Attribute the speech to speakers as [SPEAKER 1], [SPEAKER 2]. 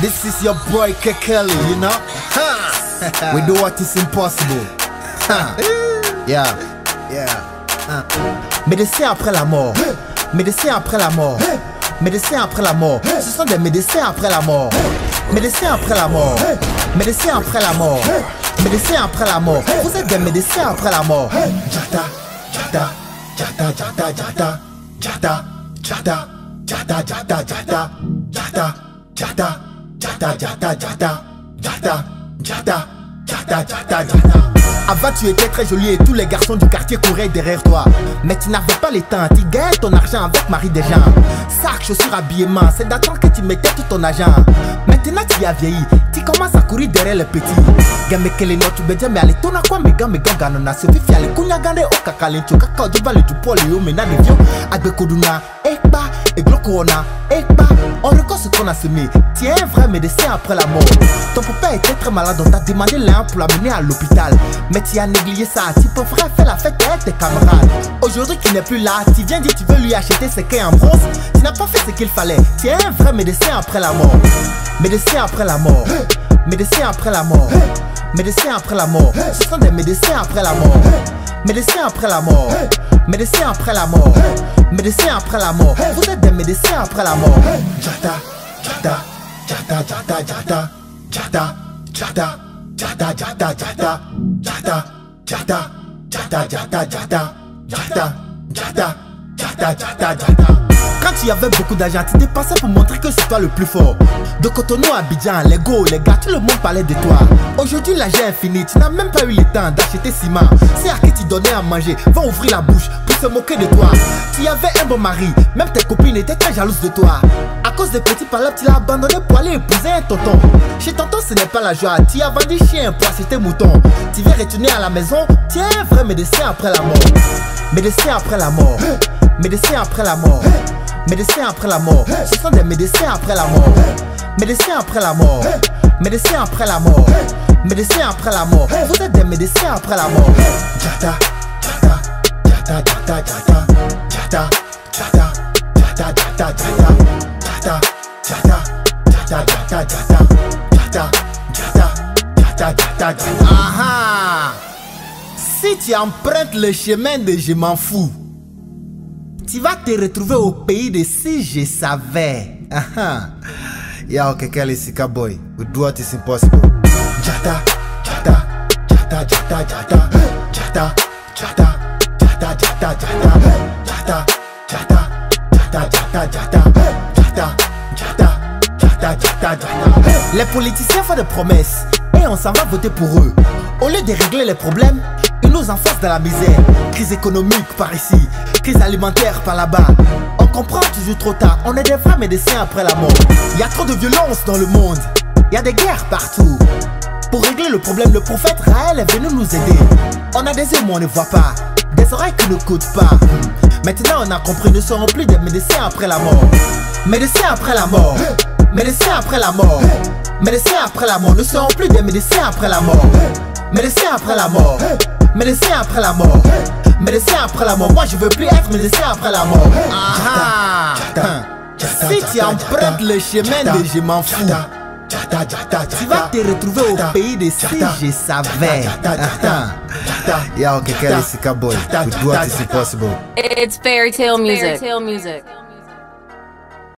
[SPEAKER 1] This is your boy Kekeli, you know? We do what is impossible. Yeah. Médecins après la mort. Médecins après la mort. Médecins après la mort. Ce sont des médecins après la mort. Médecins après la mort. Médecins après la mort. Médecins après la mort. Vous êtes des médecins après la mort. Jata, jata, jata, jata, jata, jata, jata, jata, jata, jata, jata, jata, jata, jata, jata, jata, jata, jata, jata, jata. Avant tu étais très jolie et tous les garçons du quartier couraient derrière toi. Mais tu n'avais pas le temps, tu gagnais ton argent avec Marie des gens. Sac, chaussures, habillement, c'est d'attendre que tu mettais tout ton argent. Maintenant tu as vieilli, tu commences à courir derrière les petits. Game que les notes tu veux mais allez ton quoi mais game gano na se fifi allez kunya gande o kakalencho kakao du vale du pôle et au mena de vieux. Agbe koduna, ekba, et glokona, ekba. On reconnaît ce qu'on a semé. Tu es un vrai médecin après la mort. Ton papa était très malade, on t'a demandé l'un pour l'amener à l'hôpital. Mais tu as négligé ça, tu préfères faire la fête avec tes camarades. Aujourd'hui qui n'est plus là, tu viens dire tu veux lui acheter ses quais en bronze. Tu n'as pas fait ce qu'il fallait. Tu es un vrai médecin après la mort. Médecin après la mort. Médecin après la mort. Médecin après la mort. Ce sont des médecins après la mort. Médecin après la mort. Médecin après la mort. Médecin après la mort. Vous êtes des médecins après la mort. Jata, jata, jata, jata, jata, jata, jata, jata, jata, jata, jata, jata, jata, jata, jata, jata, jata, jata, jata, jata. Quand tu avais beaucoup d'argent, tu dépensais pour montrer que c'est toi le plus fort. De Cotonou à Abidjan, les go, les gars, tout le monde parlait de toi. Aujourd'hui l'argent est fini, tu n'as même pas eu le temps d'acheter ciment. C'est à qui tu donnais à manger, va ouvrir la bouche pour se moquer de toi. Tu avais un bon mari, même tes copines étaient très jalouses de toi. À cause des petits palabres, tu l'as abandonné pour aller épouser un tonton. Chez tonton ce n'est pas la joie, tu as vendu chien pour acheter mouton. Tu viens retourner à la maison, tu es un vrai médecin après la mort. Médecin après la mort. Médecin après la mort. Médecins après la mort, ce sont des médecins après la mort. Médecins après la mort. Médecins après la mort. Médecins après la mort. Vous êtes des médecins après la mort. Jata, jata, jata, jata, jata, jata, jata, jata, jata, jata, jata, jata, jata, jata, jata, jata, jata, jata, jata, jata. Aha! Si tu empruntes le chemin de je m'en fous, tu vas te retrouver au pays de si je savais. Yo, Kekeli Sika boy, we do what is impossible. Jata, jata, jata, jata, jata, jata, jata, jata, jata, jata, jata, jata, jata, jata, jata, jata, jata, jata, jata. Les politiciens font des promesses et on s'en va voter pour eux. Au lieu de régler les problèmes, ils nous enfoncent dans la misère. Crise économique par ici, crise alimentaire par là-bas. On comprend toujours trop tard, on est des vrais médecins après la mort. Il y a trop de violence dans le monde, il y a des guerres partout. Pour régler le problème, le prophète Raël est venu nous aider. On a des yeux mais on ne voit pas, des oreilles qui ne coûtent pas. Maintenant on a compris, nous ne serons plus des médecins après la mort. Médecins après la mort. Médecins après la mort. Médecins après la mort, nous ne serons plus des médecins après la mort. Médecins après la mort. Médecin après la mort. Médecin après la mort. Moi je veux plus être médecin après la mort. Si tu empruntes le chemin de je m'en fous, tu vas te retrouver au pays de si je savais. Yo, Kekeli Sika boy, we do what is impossible.
[SPEAKER 2] It's fairy tale music.